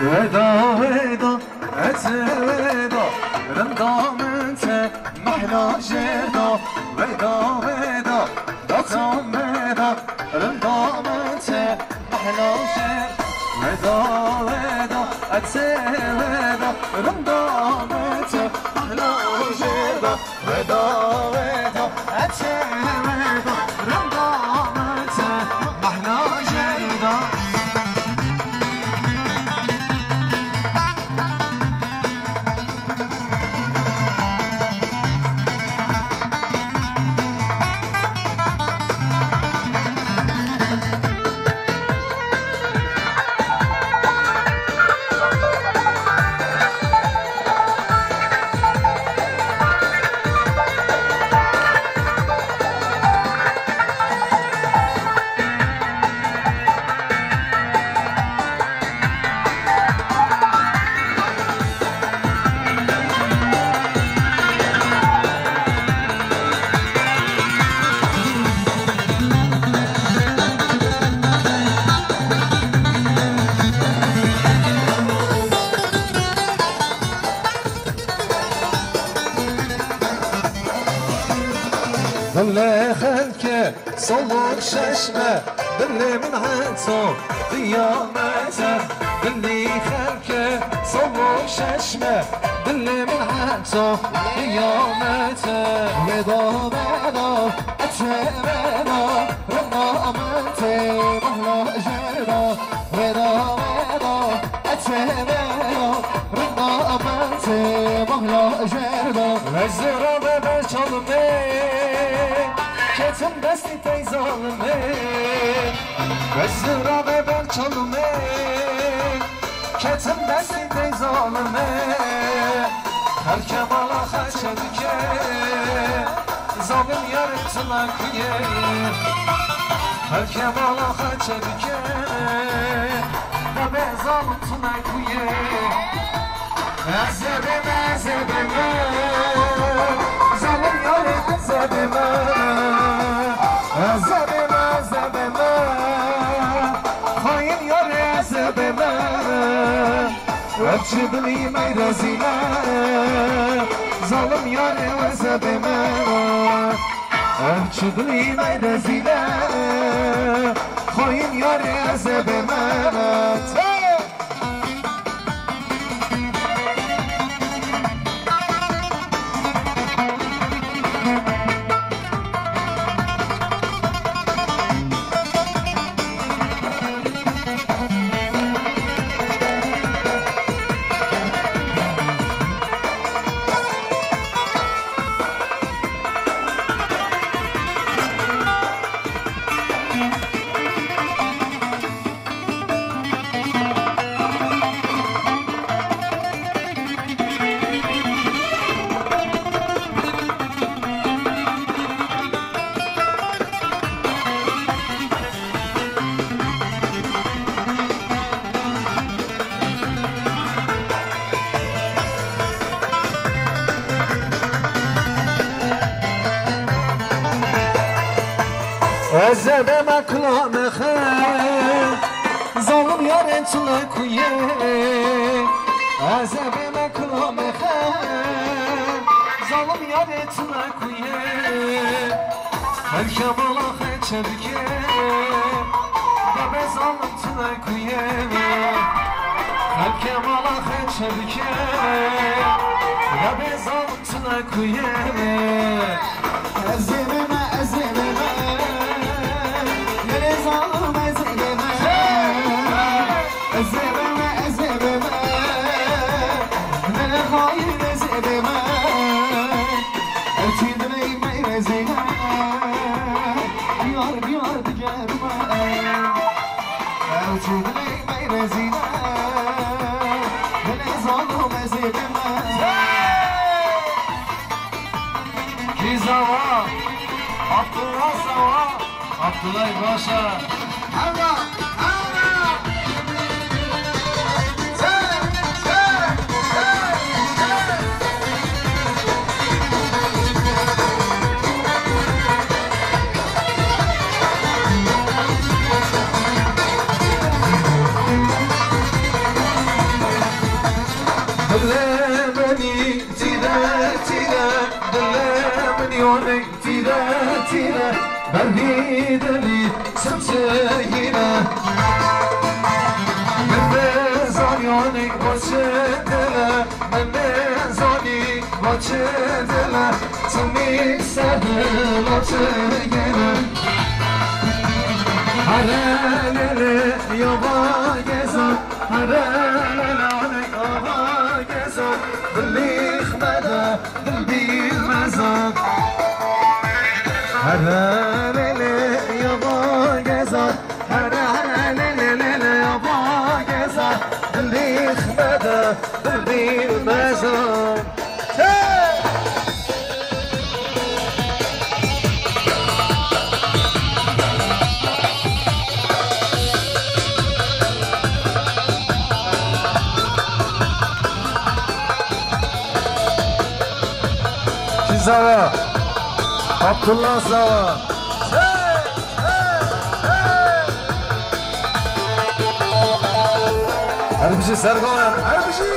ودا ودا اتودا رندامنت محلا جدا ودا ودا داتم ودا رندامنت محلا جدا ودا ودا اتودا رندامنت محلا جدا ودا ودا اتودا رندامنت محلا جدا ظل خلك صوت ششمة باللي من عطو قيامته باللي خلك صوت ششمة باللي من عطو قيامته ودا ودا اتمنى رمامته مهلا جرا ودا ودا اتمنى رمامته مهلا جرا الزرا بشلمي كتم دستی تیزالمه وزرا ببر چالمه کتم دستی تیزالمه هر کمالا خچه دیگه زابم یارتنا کیه هر کمالا خچه دیگه نبه زالتنا کیه عزبم زالم یارت عزبم عذاب من خاين يا عذاب من وابشدني ما يرزينا ظالم يا عذاب من وابشدني ما يرزينا خاين يا عذاب من عذاب مكلام خير ظالم يارن تلاكويه عذاب مكلام خير ظالم يارن تلاكويه هر كمالا خير بكي بابا ظالم تلاكويه هر كمالا خير بكي بابا ظالم تلاكويه عذاب ما عذاب Abdullah Başa. Allah, Allah. دلمني تيدا تيدا دلمني وني تيدا تيدا برهي دلي سمسينا ممزاني وني وشدلا ممزاني وشدلا تمي سهل وشينا هرالي يابا جزا هرالي اللي خمدا قلبي المزاق هلا ليلي يابا جزا هلا ليلي يابا جزا اللي خمدا قلبي المزاق Zava, Abdullah Zava. Harbici Serkan, Harbici.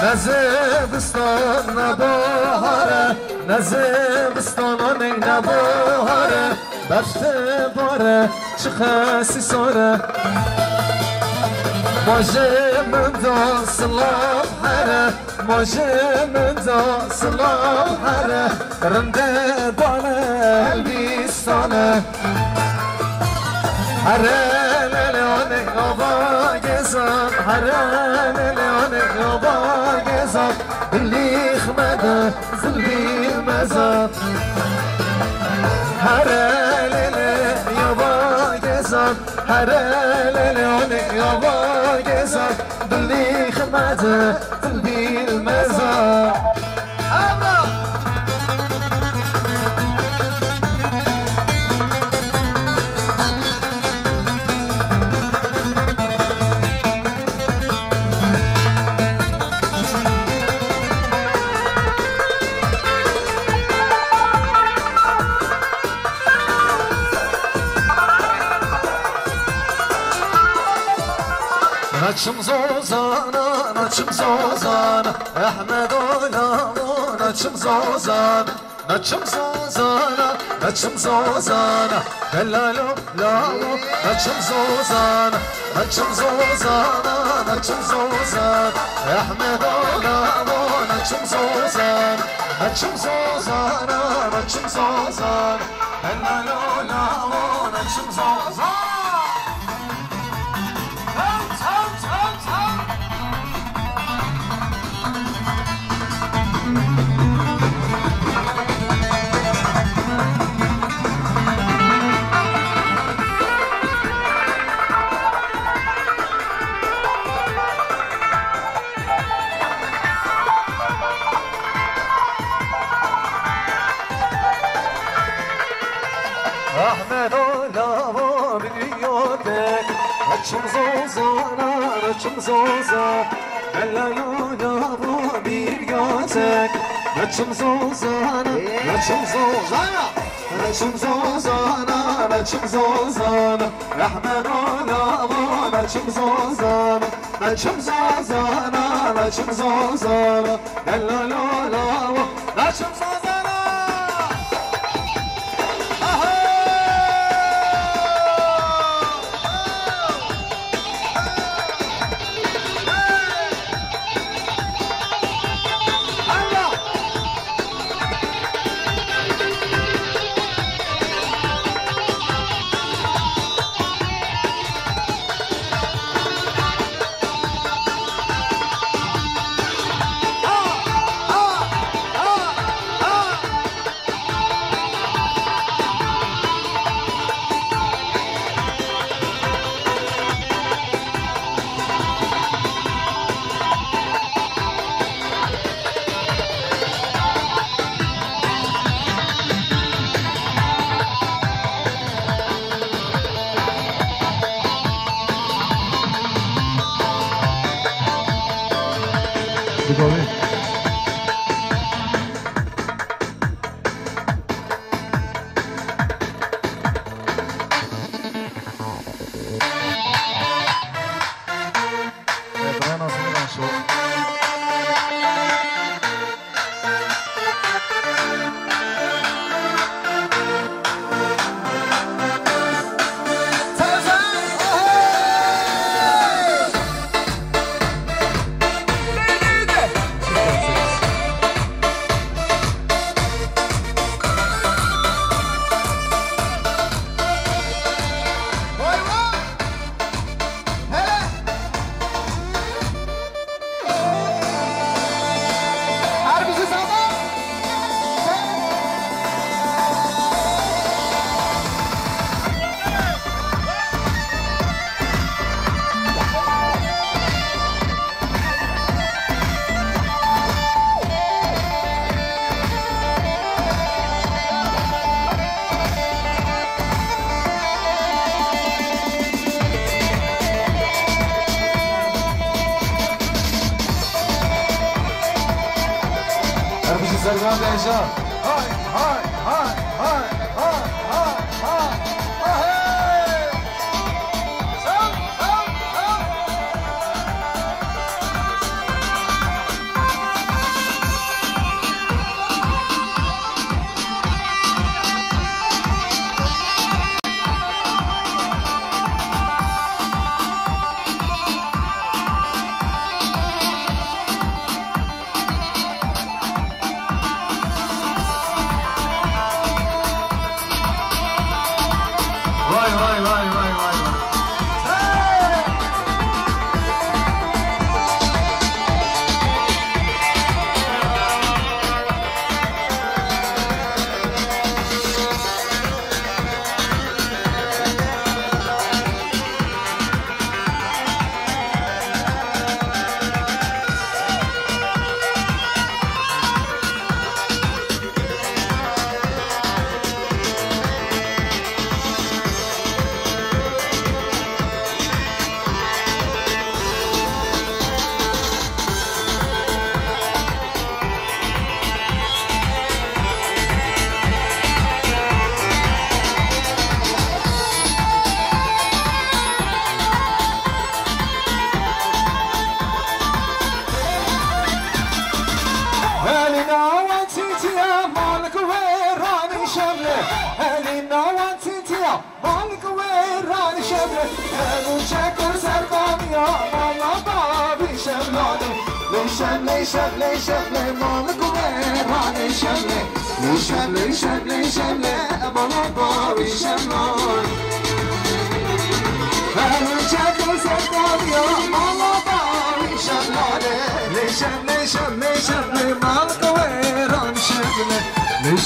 Nazibistan bahara, Nazibistan'ın bahara, bafte bara. شخاصي صورة موجه من ذا صلاح حرة موجه من ذا صلاح حرة رنده دانا البيستانة حرة لليوني يابا جزان حرة لليوني يابا جزان اللي خمده زلبي المزاد حرة هرالي لوني يابا جزاك باللي خماته قلبي المزار نچم زوزانا نچم زوزانا احمد ولامو نچم زوزانا نچم زوزانا نچم زوزانا دلالو لامو نچم زوزانا نچم زوزانا نچم زوزانا احمد ولامو نچم زوزانا نچم زوزانا نچم زوزانا دلالو لامو نچم زوزانا احمد ولامو بنيوتك نچم زوزانا نچم زوزان دلالو لامو بنيوتك نچم زوزانا نچم زوزانا نچم زوزانا نچم زوزانا احمد ولامو نچم زوزانا نچم زوزانا نچم زوزانا دلالو لامو نچم زوزانا Gobi. deja. Hi, hi, hi, hi, hi, hi, hi, hi.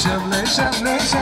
Sound, sound, sound.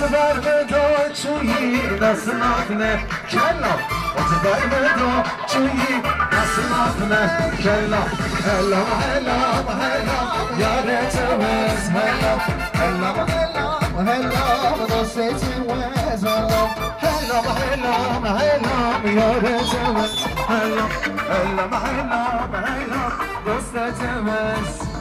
وتبر بدا چویی نسمت نه کلا وتبر بدا چویی نسمت نه کلا هلا هلا هلا یارت وز هلا هلا هلا هلا دوست وز هلا هلا هلا هلا یارت وز هلا هلا هلا هلا دوست وز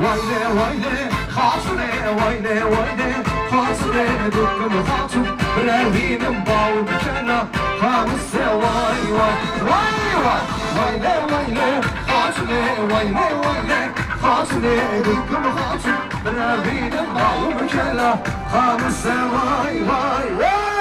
وایله وایله خاطره وایله وایله خاطره دکم خاطر روینم باو بکلا خامسه وای وای وای وای وایله وایله خاطره وایله وایله خاطره دکم خاطر روینم باو بکلا خامسه وای وای وای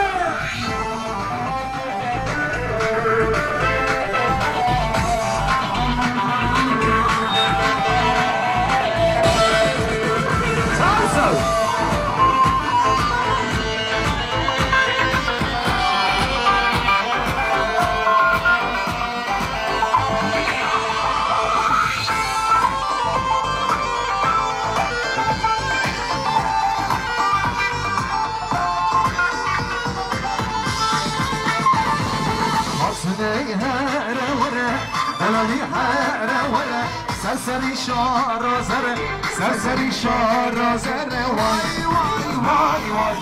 سرسری شار زره سرسری شار زره وای وای وای وای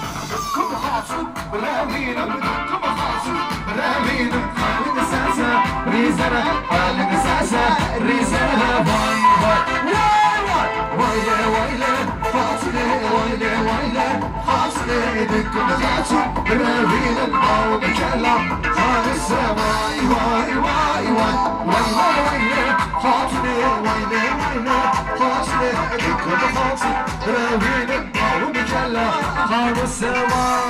کم خاطر بلامینم کم خاطر بلامینم خالد ساسا ریزره خالد ساسا ریزره وای وای وای وای وای خاطر وای وای خاطر دکم خاطر بلامینم باو بکلا خالص وای وای وای وای وای خاطر ويلي ويلي خاطري بكل خاطر راويني باو بكلا خار السما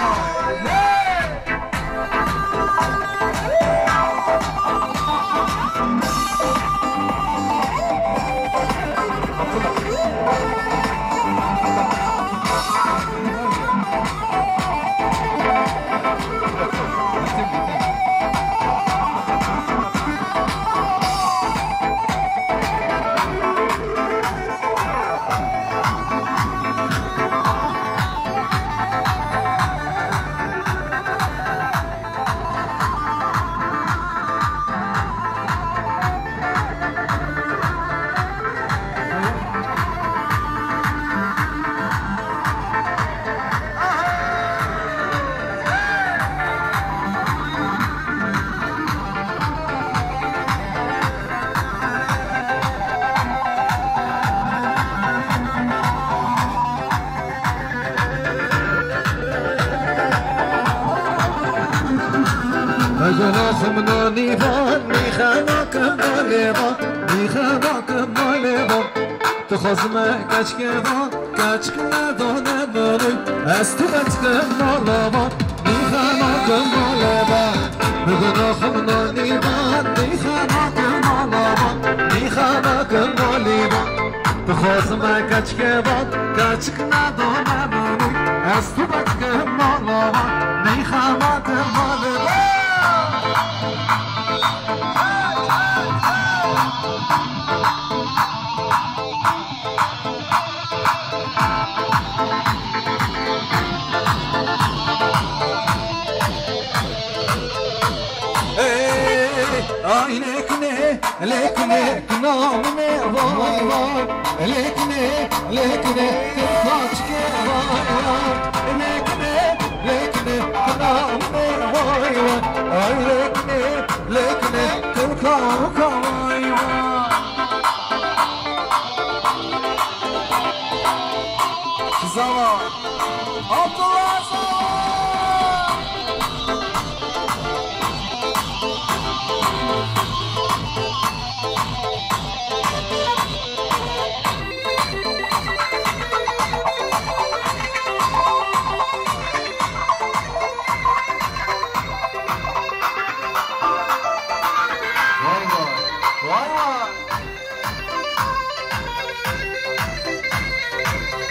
من نیوان میخواک مالیبان میخواک مالیبان تو خزمه کچک ندانه باری از تو بچک مالبان میخواک مالیبان میخواک نیوان میخواک مالبان میخواک مالیبان تو خزمه کچک ندانه باری از تو بچک مالبان میخواک مالیبان Ay lekne namne vay vay lekne kaç ke vay lekne namne vay vay ay lekne kaç vay vay Zaman Abdullah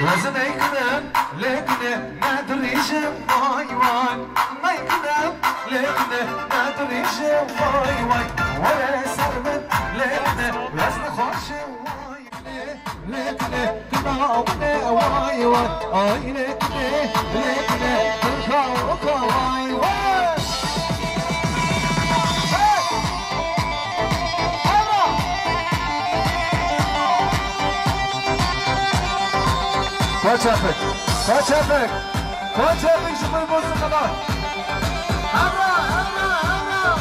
Lazım eknem, lekne, nedrişim vay vay Eknem, lekne, nedrişim vay vay Vay servet, lekne, lazım hoşim vay Lekne, نامنه وای وای آی لکنه لکنه ترکا وای وای Kaçapık, kaçapık, kaçapık şu boybozu kadar. Abra, abra, abra.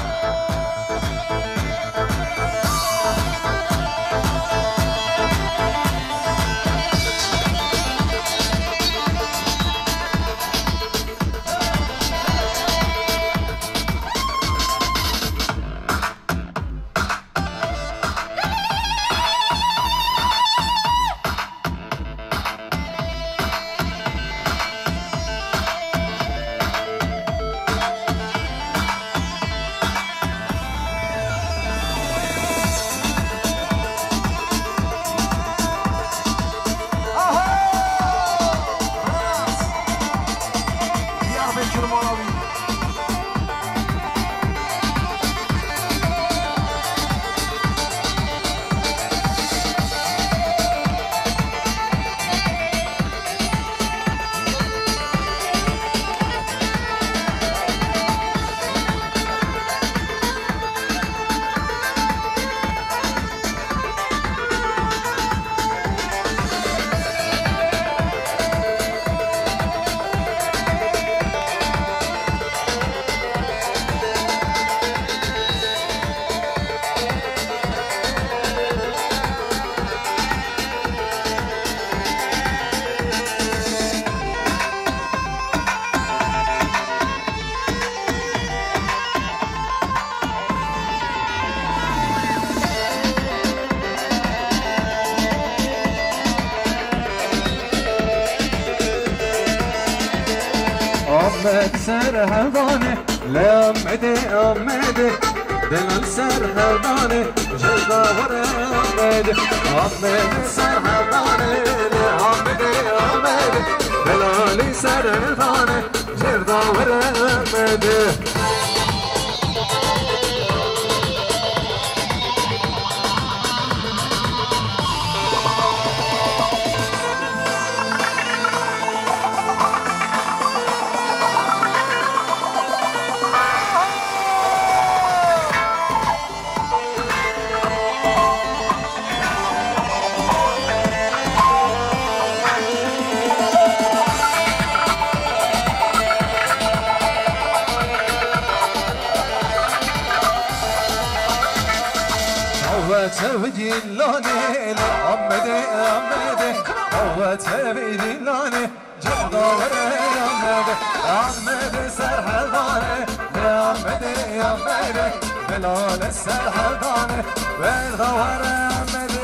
آمد سرهدانه لامده آمده دلم سرهدانه جداور آمده آمد سرهدانه لامده آمده دلالی سرهدانه جداور آمده تبدي لوني لأمدي أمدي هو تبدي لوني جدور أمدي أمدي سرحضاني لأمدي أمدي بلال السرحضاني والغور أمدي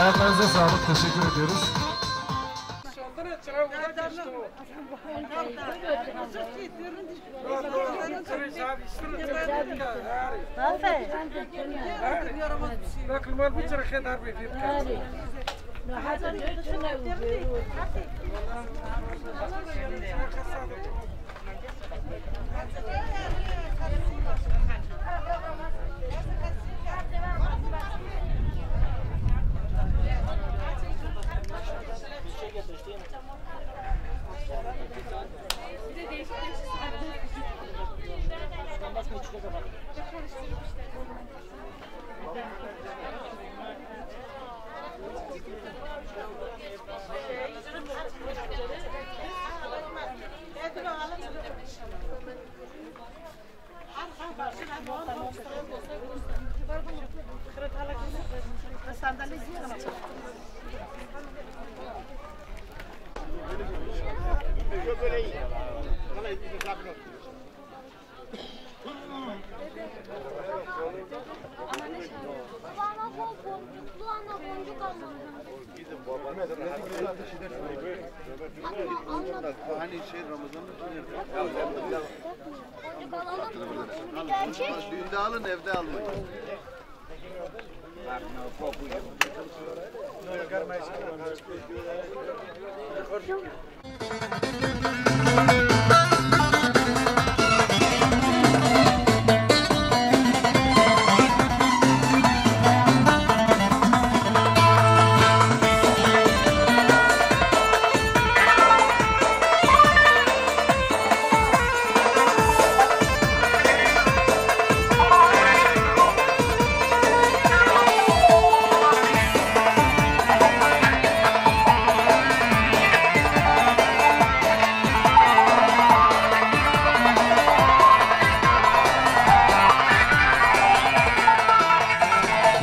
Ayaklarınıza sağlık, teşekkür ediyoruz. Hani şey Ramazan'ın düğünde alın, evde almayın.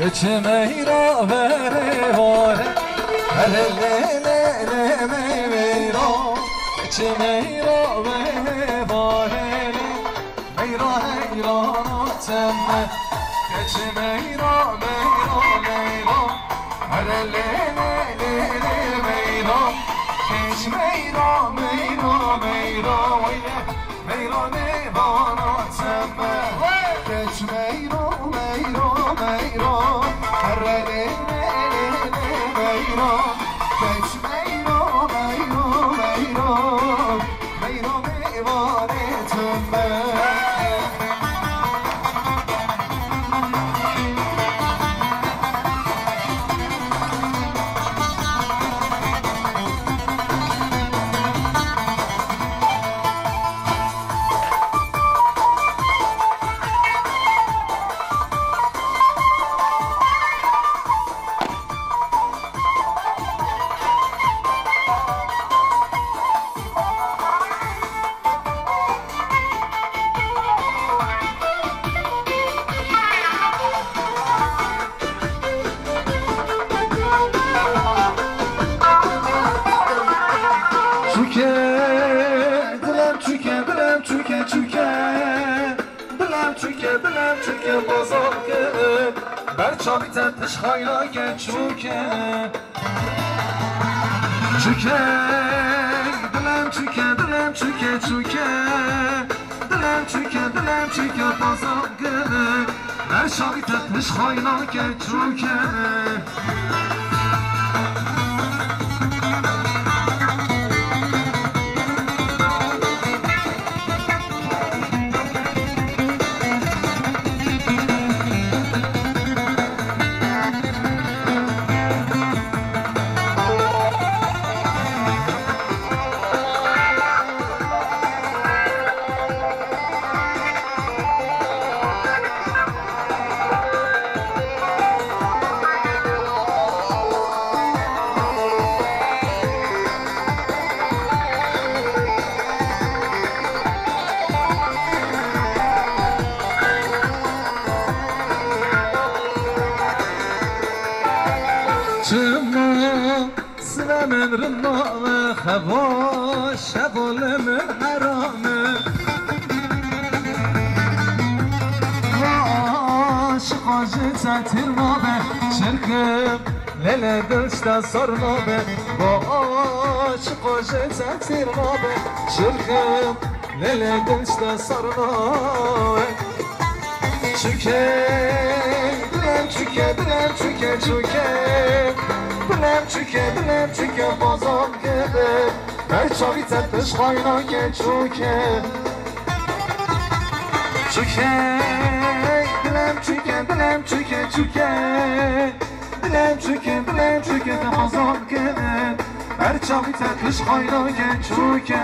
Geçime ira vere vare hele le le le meyro Geçime ira vere vare meyro heyran temme Geçime ira meyro meyro hele le le le le meyro Geçime ira meyro meyro meyro ne bana temme Geçime ira meyro meyro Bilem çünkü bozuldu Berçavi tetmiş hayra geçuke Çüke Bilem çünkü çüke Bilem çünkü bozuldu Berçavi tetmiş hayra geçuke من رنامه خوا شغل من حرامه عاشق تطیر نابه شرکم لیل دلشتا سر نابه با عاشق تطیر نابه شرکم لیل دلشتا سر نابه چوکه دلم چوکه دلم چوکه چوکه دلم چوکه دلم چوکه بازم گده هر چاوی تتش خاینا که چوکه چوکه دلم چوکه دلم چوکه چوکه دلم چوکه دلم چوکه بازم گده هر چاوی تتش خاینا که چوکه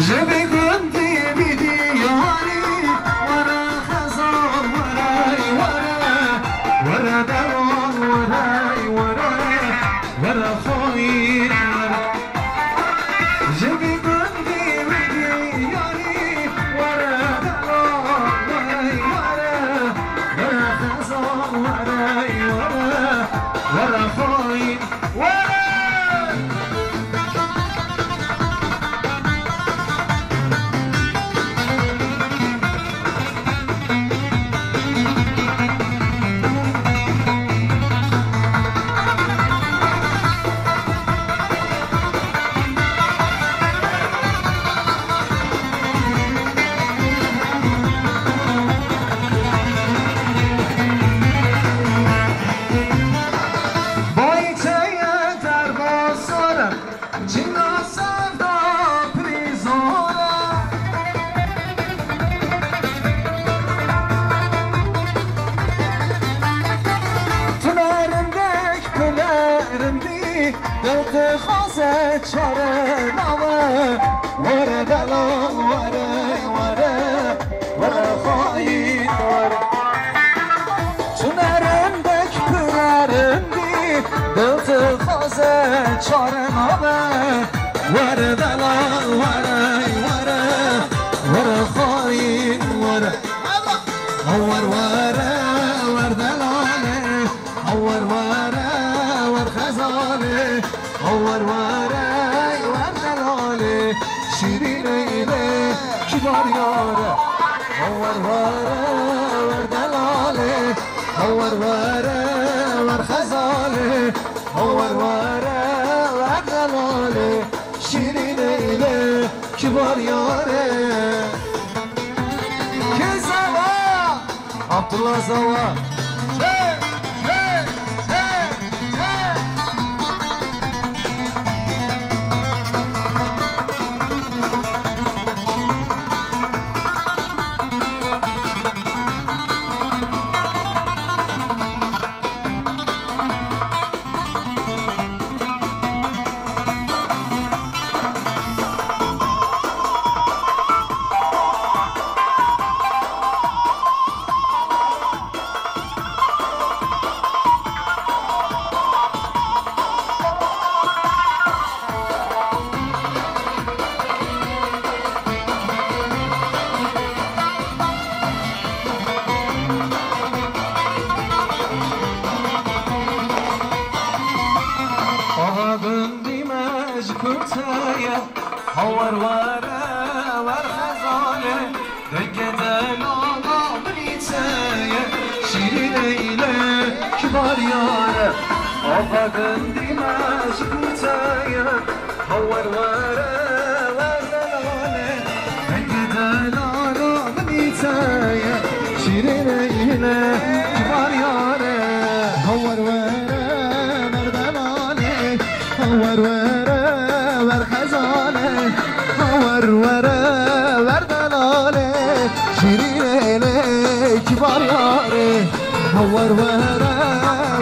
جبي كنتي بدياري ورا خزان وراي ورا دلال وراي ورا خاين جبي كنتي بدياري ورا دلال وراي ورا خزان وراي ورا خاين دلت خازه چاره نامه وره دلال وره خواهید چون ارندک پرندی دلت خازه چاره نامه وره دلال وره خواهید ور دلاله ور خزانه ور دلاله شیرین ایله کبار یاره ور دلاله ور خزانه ور دلاله شیرین ایله کبار یاره که زوا عبدالله زوا هور وره ور خزانه دنگ دلالا بریتایه شیرین ایله کبار یاره آقا گندی مشکوتایه هور وره ور دلاله دنگ دلالا بریتایه شیرین ایله کبار یاره هور وره ور دلاله هور وره ور خزانه هور وره ور دلاله شیرین ایله کبار یاره هور وره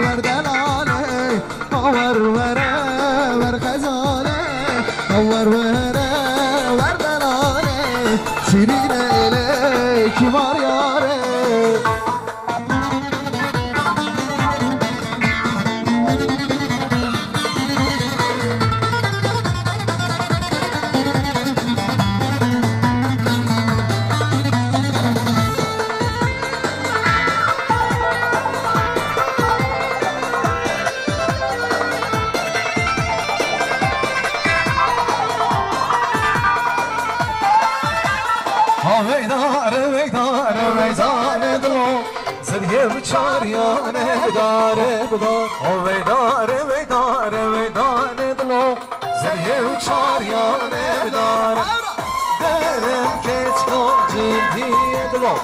ور دلاله هور وره ور خزانه هور وره ور دلاله شیرین ایله کبار یاره ویداره دلو زدیه بچاریانه داره بگار ویداره دلو زدیه بچاریانه داره درم که تو جدیه دلو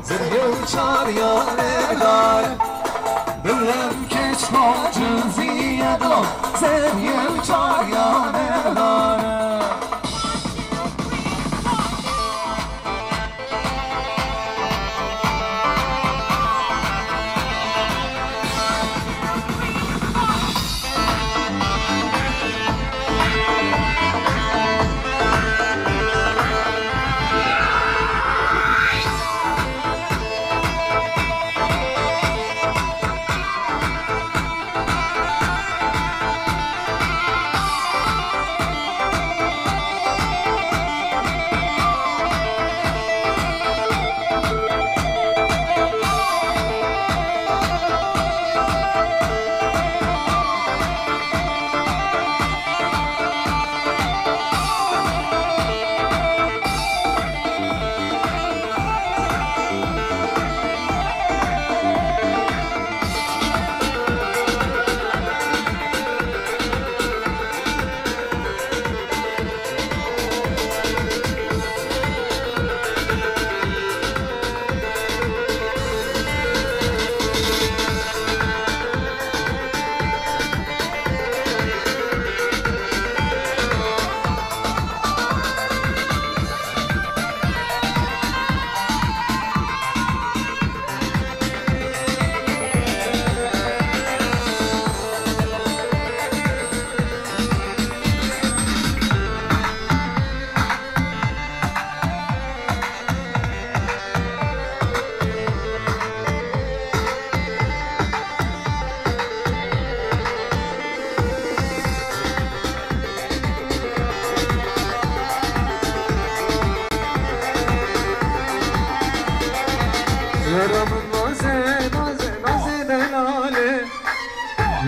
زدیه بچاریانه داره دلم که تو جدیه دلو زدیه بچاریانه داره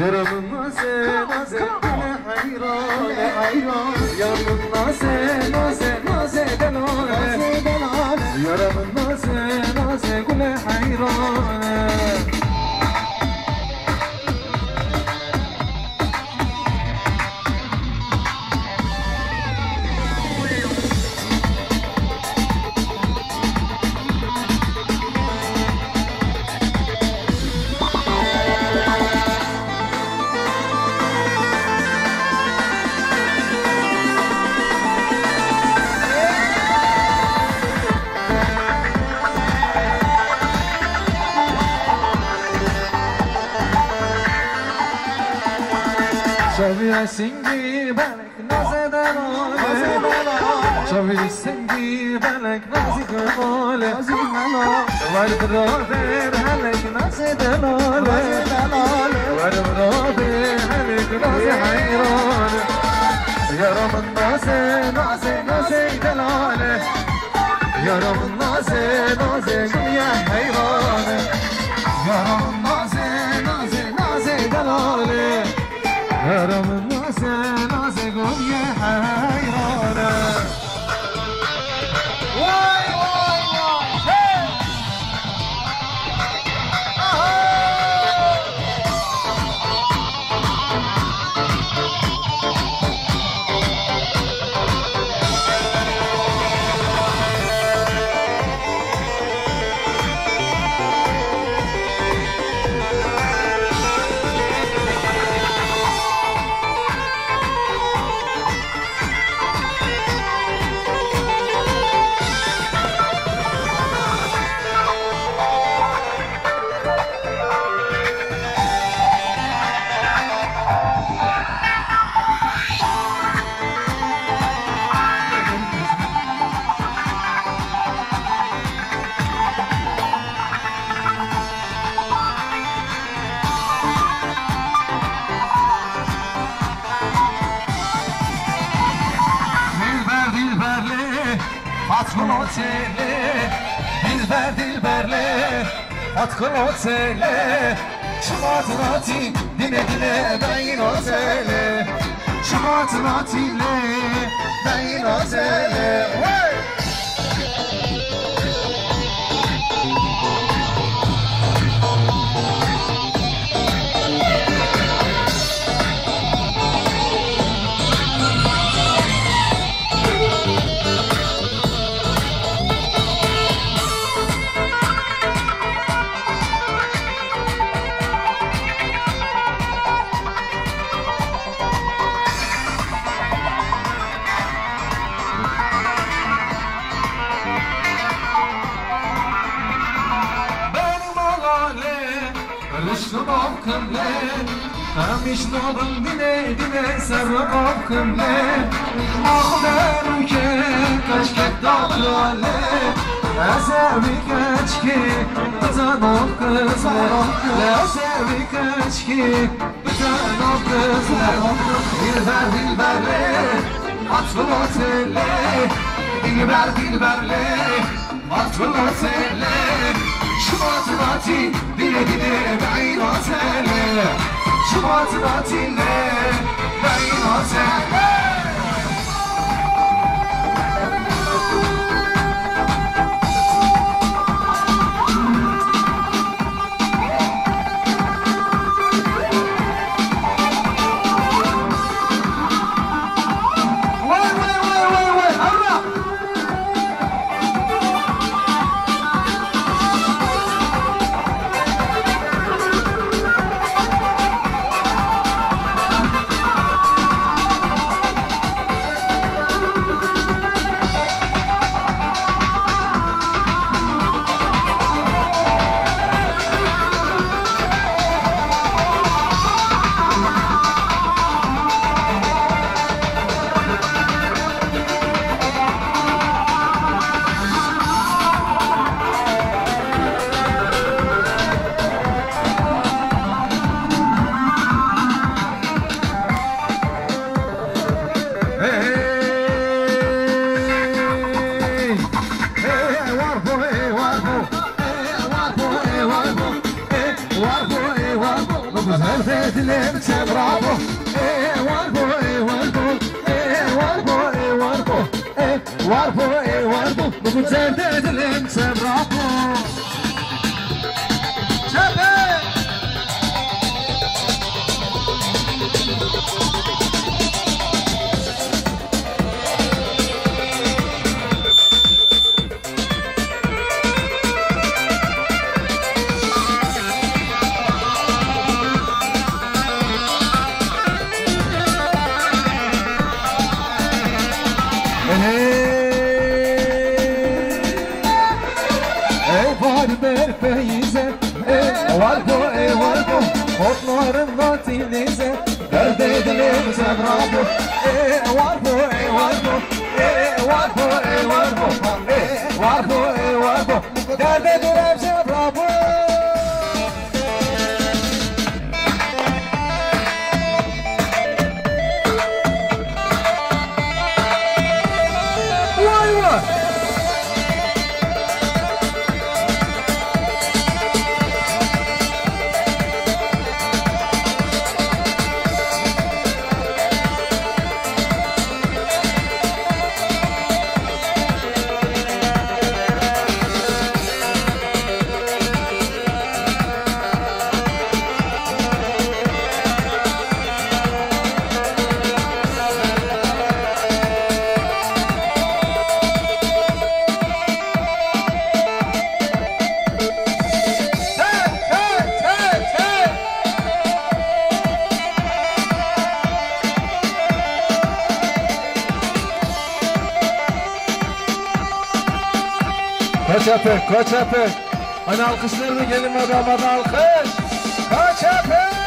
Yarımın naze naze dile hayran Yarımın naze naze naze delale Yarımın naze naze dile hayran شبیه سنگی بلک نازه دلاله شبیه سنگی بلک نازی کماله ورد را بر هلک نازه دلاله ورد را بر هلک نازه حیرانه یارم نازه نازه نازه دلاله یارم نازه نازه گمیه حیرانه یارم نازه نازه نازه دلاله يا رب الناس ناس قوم يا حيرانه کلاتله دلبر دلبرله هات کلاتله شماتراتی دینه دینه بین آزله شماتراتی له بین آزله میشنوم دینه دینه سر رقاب کمله مخدرو که کشک داخله از اوی کشکی بزنم کزم از اوی کشکی بزنم کزم دلبر دلبرله اطلاتله دلبر دلبرله اطلاتله شماتراتی دینه دینه بعین آتله شماتراتی له بعین آتله Koçapı. Hani alkışlarını gelin adamada alkış. Koçapı.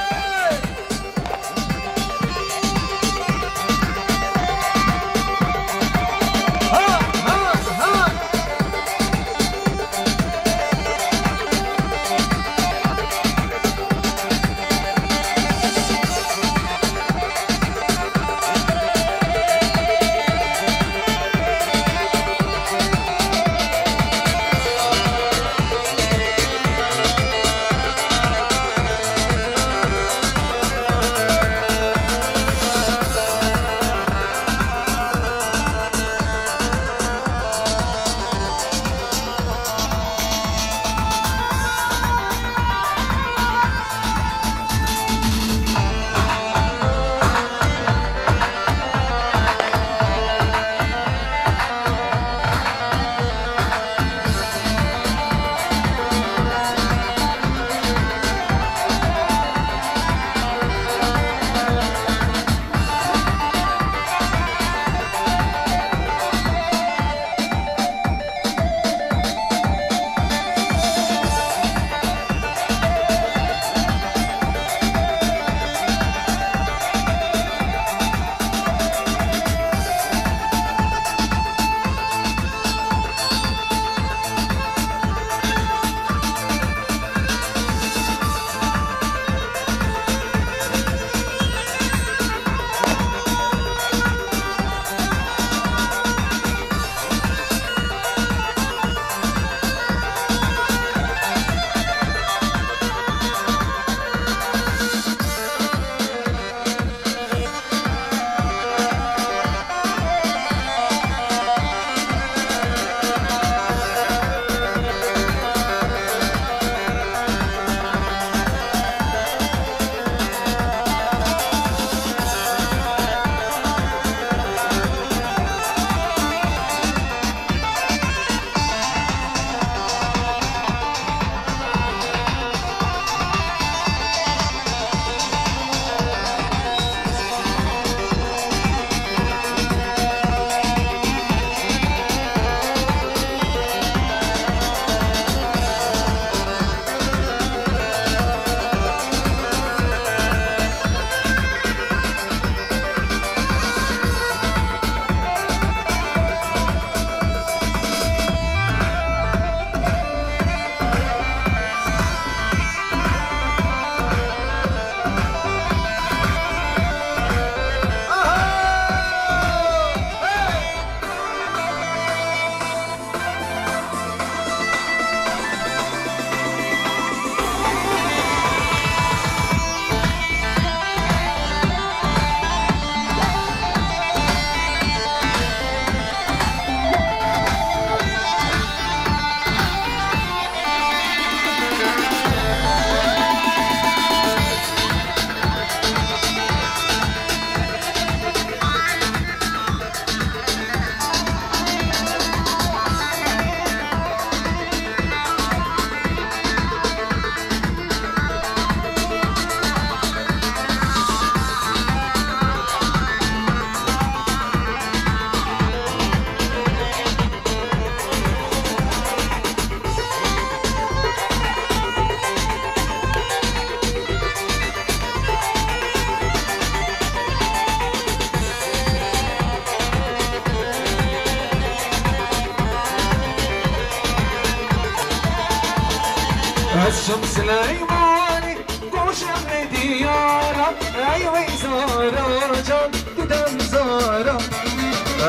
از شمس لیمانی گوشم دیارم ای وی زارا جان دیدم زارا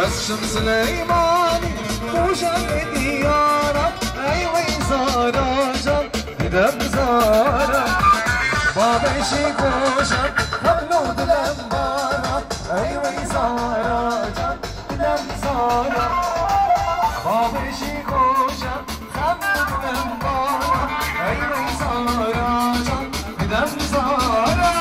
از شمس لیمانی گوشم دیارم ای وی زارا جان دیدم زارا بابشی گوشم حملو دلم بارا ای وی زارا جان دیدم زارا بابشی گوشم حملو دلم بارا ای وی زارا جان دیدم زارا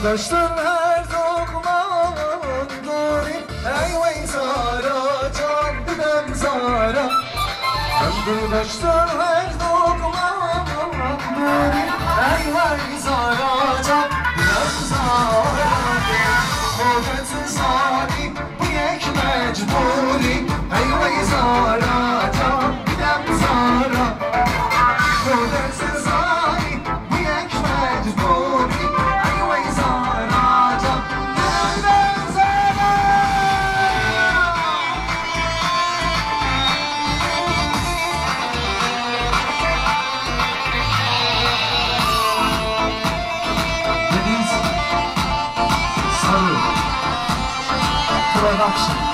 داشتم هر دقمان داری ای وی زارا جان دیدم زارا من داشتم هر دقمان داری ای وی زارا جان دیدم زارا خودت سادی بی یک مجبوری ای وی زارا جان دیدم زارا خودت سادی بی یک مجبوری production.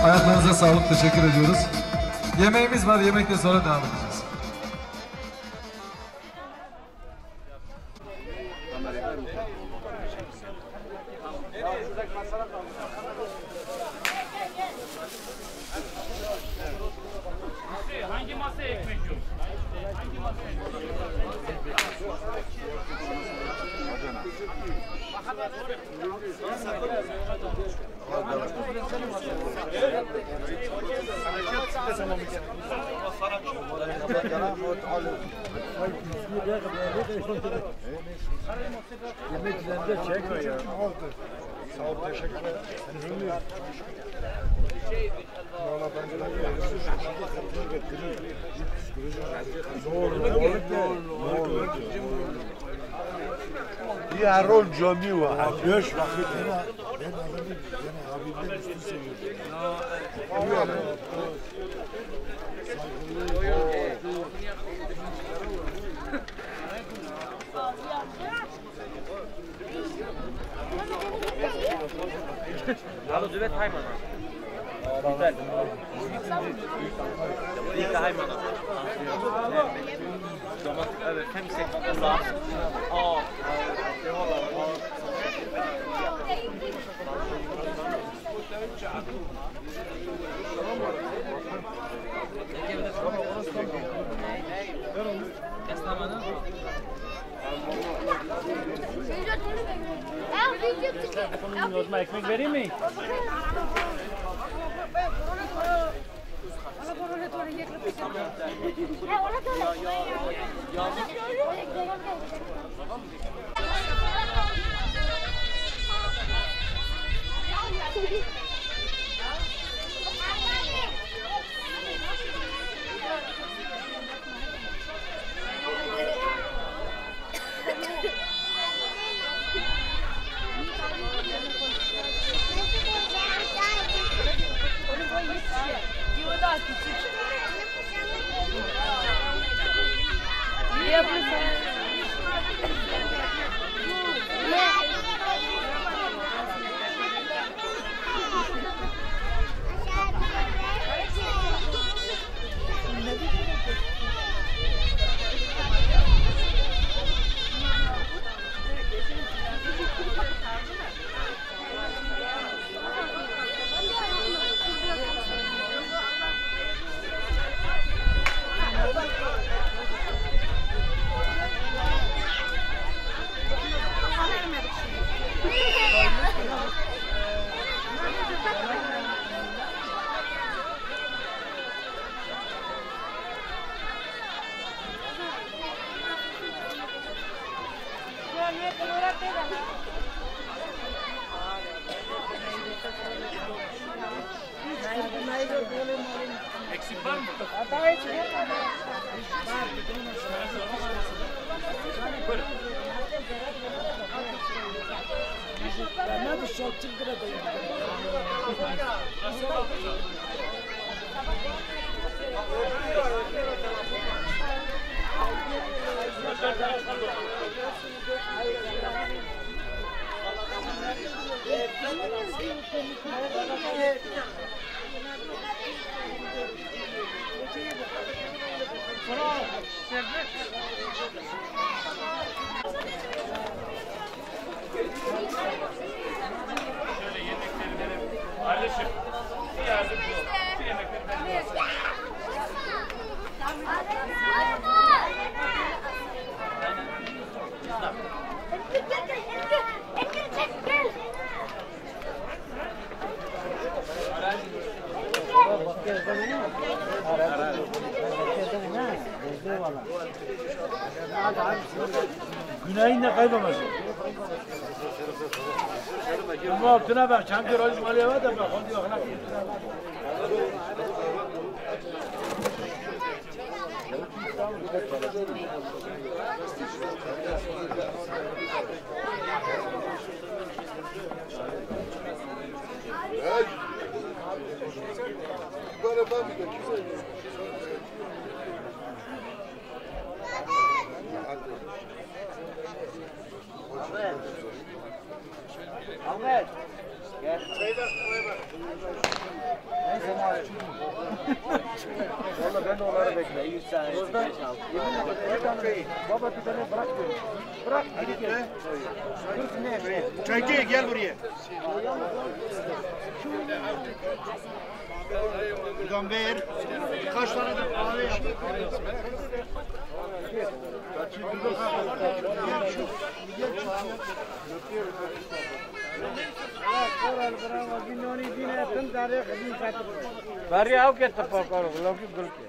Ayaklarınıza sağlık, teşekkür ediyoruz. Yemeğimiz var, yemekle sonra devam edeceğiz. Hangi masaya ekmek yok? Hangi masaya? Yemek üzerinde çekme ya. Sağ ol, teşekkür ederim. Valla bence de Erol Cami var. 5 vakit. Ben adamı abimden üstün seviyorum. Hallo, du vet Heimann. Güzel. Değil de Heimann. Evet, 5-6 Allah. Aa. Yozma ekmek vereyim mi? Eksik var mı? Kardeşim, bir yardımcı ol. Şu yemekleri ben de alsam. Güneyinde kaybolmaz. Bu altına bak, çamkır oğlum alıyor da bak, onu diyor, ahlak yüzüne bak. Ahmet. Gel. Valla ben de onları bekliyorum. 100 tane. Yemin ederim. Baba bir tane bırak diyor. Bırak. Hadi gel. Çekil, gel buraya. Buradan ver. Kaç tane de kahve yap. Bari आओ के तपक करो लोग गुल के